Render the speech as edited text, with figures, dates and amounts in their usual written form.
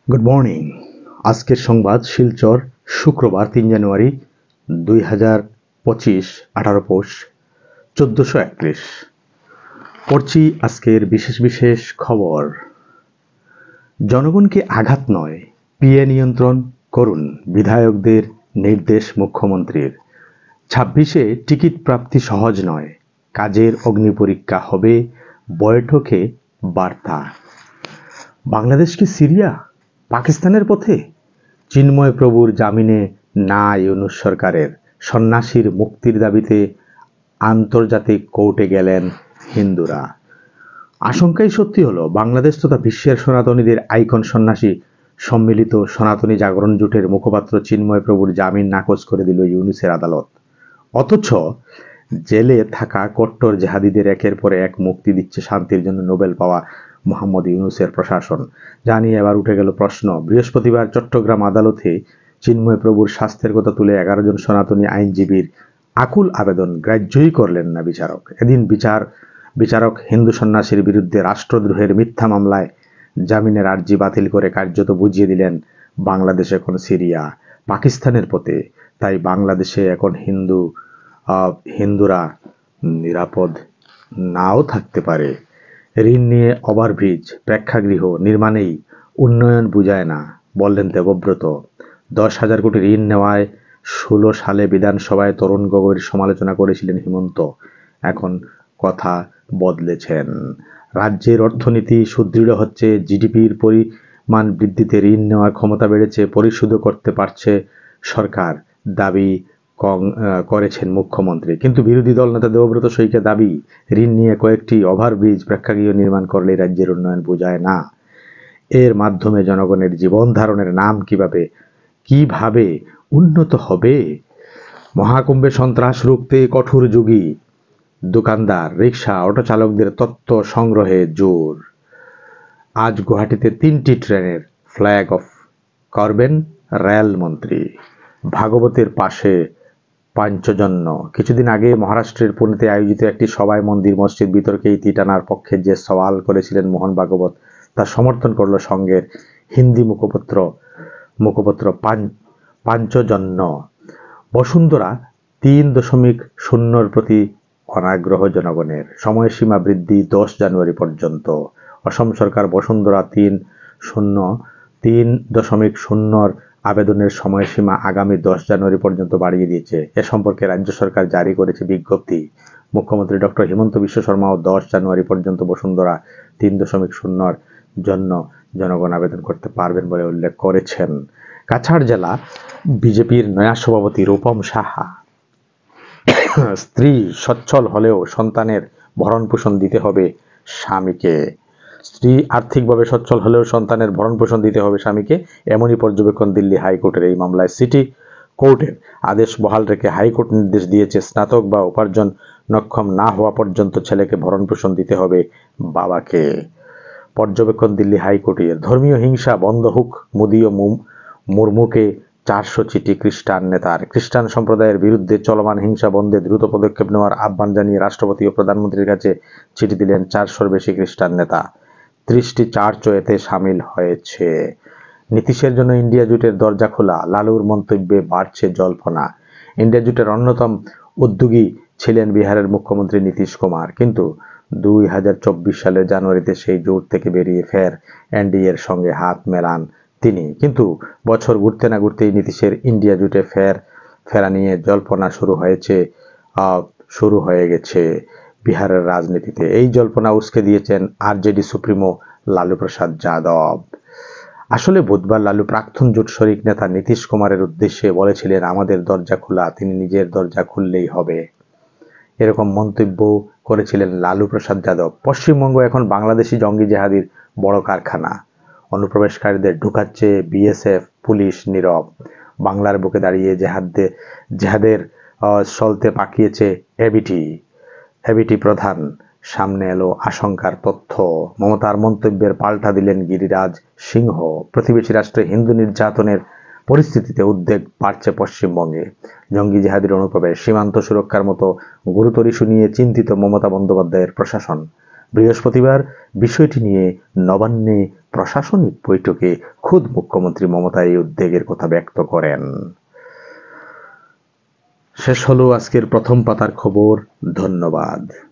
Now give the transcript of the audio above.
Good morning. আজকের সংবাদ শিলচর, শুক্রবার ৩ জানুয়ারি ২০২৫, ১৮ পৌষ ১৪৩১। পড়ছি আজকের বিশেষ বিশেষ খবর। জনগণকে আঘাত নয়, পিএ নিয়ন্ত্রণ করুন, বিধায়কদের নির্দেশ মুখ্যমন্ত্রীর। ২৬-এ টিকিট প্রাপ্তি সহজ নয়, কাজের অগ্নিপরীক্ষা হবে, বৈঠকে বার্তা। বাংলাদেশ কি সিরিয়া, পাকিস্তানের পথে? চিন্ময় প্রভুর জামিনে না ইউনূস সরকারের। সন্ন্যাসীর মুক্তির দাবিতে আন্তর্জাতিক কোর্টে গেলেন হিন্দুরা। আশঙ্কাই সত্যি হলো, বাংলাদেশ তথা বিশ্বের সনাতনীদের আইকন সন্ন্যাসী সম্মিলিত সনাতনী জাগরণ জোটের মুখপাত্র চিন্ময় প্রভুর জামিন নাকচ করে দিল ইউনূসের আদালত। অথচ জেলে থাকা কট্টর জেহাদিদের একের পর এক মুক্তি দিচ্ছে শান্তির জন্য নোবেল পাওয়া মোহাম্মদ ইউনূসের প্রশাসন। যা নিয়ে এবার উঠে গেল প্রশ্ন। বৃহস্পতিবার চট্টগ্রাম আদালতে চিন্ময় প্রভুর স্বাস্থ্যের কথা তুলে ১১ জন সনাতনী আইনজীবীর আকুল আবেদন গ্রাহ্যই করলেন না বিচারক। এদিন বিচারক হিন্দু সন্ন্যাসীর বিরুদ্ধে রাষ্ট্রদ্রোহের মিথ্যা মামলায় জামিনের আর্জি বাতিল করে কার্যত বুঝিয়ে দিলেন বাংলাদেশ এখন সিরিয়া, পাকিস্তানের পথে। তাই বাংলাদেশে এখন হিন্দুরা নিরাপদ নাও থাকতে পারে। ঋণ নিয়ে ওভারব্রিজ, প্রেক্ষাগৃহ নির্মাণেই উন্নয়ন বুঝায় না, বললেন দেবব্রত। ১০,০০০ কোটি ঋণ নেওয়ায় ১৬ সালে বিধানসভায় তরুণ গগৈর সমালোচনা করেছিলেন হিমন্ত। এখন কথা বদলেছেন। রাজ্যের অর্থনীতি সুদৃঢ় হচ্ছে, জিডিপির পরিমাণ বৃদ্ধিতে ঋণ নেওয়ার ক্ষমতা বেড়েছে, পরিশোধও করতে পারছে সরকার, দাবি করেছেন মুখ্যমন্ত্রী। কিন্তু বিরোধী দল নেতা দেবব্রত সৈকের দাবি, ঋণ নিয়ে কয়েকটি ওভারব্রিজ, প্রেক্ষাগৃহ নির্মাণ করলে রাজ্যের উন্নয়ন বোঝায় না। এর মাধ্যমে জনগণের জীবন ধারণের মান কিভাবে উন্নত হবে? মহাকুম্ভে সন্ত্রাস রুখতে কঠোর যোগী, দোকানদার, রিক্সা, অটো চালকদের তথ্য সংগ্রহে জোর। আজ গুয়াহাটিতে ৩টি ট্রেনের ফ্ল্যাগ অফ করবেন রেলমন্ত্রী। ভাগবতের পাশে পাঞ্চজন্য। কিছুদিন আগে মহারাষ্ট্রের পুনেতে আয়োজিত একটি সভায় মন্দির মসজিদ বিতর্কে ইতি টানার পক্ষে যে সওয়াল করেছিলেন মোহন ভাগবত, তা সমর্থন করল সঙ্গের হিন্দি মুখপত্র পাঞ্চজন্য। বসুন্ধরা ৩.০ প্রতি অনাগ্রহ জনগণের। সময়সীমা বৃদ্ধি ১০ জানুয়ারি পর্যন্ত। অসম সরকার বসুন্ধরা ৩.০ আবেদনের সময়সীমা আগামী ১০ জানুয়ারি পর্যন্ত বাড়িয়ে দিয়েছে। এ সম্পর্কে রাজ্য সরকার জারি করেছে বিজ্ঞপ্তি। মুখ্যমন্ত্রী ডক্টর হিমন্ত বিশ্ব শর্মাও ১০ জানুয়ারি পর্যন্ত বসুন্ধরা ৩.০ জন্য জনগণ আবেদন করতে পারবেন বলে উল্লেখ করেছেন। কাছাড় জেলা বিজেপির নয়া সভাপতি রূপম সাহা। স্ত্রী সচ্ছল হলেও সন্তানের ভরণ পোষণ দিতে হবে স্বামীকে। স্ত্রী আর্থিকভাবে সচ্ছল হলেও সন্তানের ভরণ পোষণ দিতে হবে স্বামীকে, এমনই পর্যবেক্ষণ দিল্লি হাইকোর্টের। এই মামলায় সিটি কোর্টের আদেশ বহাল রেখে হাইকোর্ট নির্দেশ দিয়েছে, স্নাতক বা উপার্জনক্ষম না হওয়া পর্যন্ত ছেলেকে ভরণ পোষণ দিতে হবে বাবাকে। পর্যবেক্ষণ দিল্লি হাইকোর্টের। ধর্মীয় হিংসা বন্ধ হোক, মোদি ও মুর্মুকে ৪০০ চিঠি খ্রিস্টান নেতার। খ্রিস্টান সম্প্রদায়ের বিরুদ্ধে চলমান হিংসা বন্ধে দ্রুত পদক্ষেপ নেওয়ার আহ্বান জানিয়ে রাষ্ট্রপতি ও প্রধানমন্ত্রীর কাছে চিঠি দিলেন ৪০০-র বেশি খ্রিস্টান নেতা। ৩০টি চার্চও এতে সামিল হয়েছে। নীতিশের জন্য ইন্ডিয়া জোটের দরজা খোলা, লালুর মন্তব্যে বাড়ছে জল্পনা। ইন্ডিয়া জোটের অন্যতম উদ্যোগী ছিলেন বিহারের মুখ্যমন্ত্রী নীতিশ কুমার, কিন্তু ২০২৪ সালের জানুয়ারিতে সেই জোট থেকে বেরিয়ে ফের এনডিএর সঙ্গে হাত মেলান তিনি। কিন্তু বছর ঘুরতে না ঘুরতেই নীতিশের ইন্ডিয়া জোটে ফেরা নিয়ে জল্পনা শুরু হয়ে গেছে বিহারের রাজনীতিতে। এই জল্পনা উস্কে দিয়েছেন আরজেডি সুপ্রিমো লালু প্রসাদ যাদব। আসলে বুধবার লালু প্রাক্তন জোট শরিক নেতা নীতিশ কুমারের উদ্দেশ্যে বলেছিলেন, আমাদের দরজা খোলা, তিনি নিজের দরজা খুললেই হবে। এরকম মন্তব্য করেছিলেন লালু প্রসাদ যাদব। পশ্চিমবঙ্গ এখন বাংলাদেশি জঙ্গি জেহাদির বড় কারখানা। অনুপ্রবেশকারীদের ঢুকাচ্ছে বিএসএফ, পুলিশ নীরব। বাংলার বুকে দাঁড়িয়ে জেহাদের সলতে পাকিয়েছে এবিটি প্রধান। সামনে এলো আশঙ্কার তথ্য। মমতার মন্তব্যের পাল্টা দিলেন গিরিরাজ সিংহ। প্রতিবেশী রাষ্ট্রে হিন্দু নির্যাতনের পরিস্থিতিতে উদ্বেগ বাড়ছে পশ্চিমবঙ্গে। জঙ্গি জেহাদির অনুপ্রবেশ, সীমান্ত সুরক্ষার মতো গুরুতর ইস্যু নিয়ে চিন্তিত মমতা বন্দ্যোপাধ্যায়ের প্রশাসন। বৃহস্পতিবার বিষয়টি নিয়ে নবান্নে প্রশাসনিক বৈঠকে খুদ মুখ্যমন্ত্রী মমতা এই উদ্বেগের কথা ব্যক্ত করেন। শেষ হলো আজকের প্রথম পাতার খবর। ধন্যবাদ।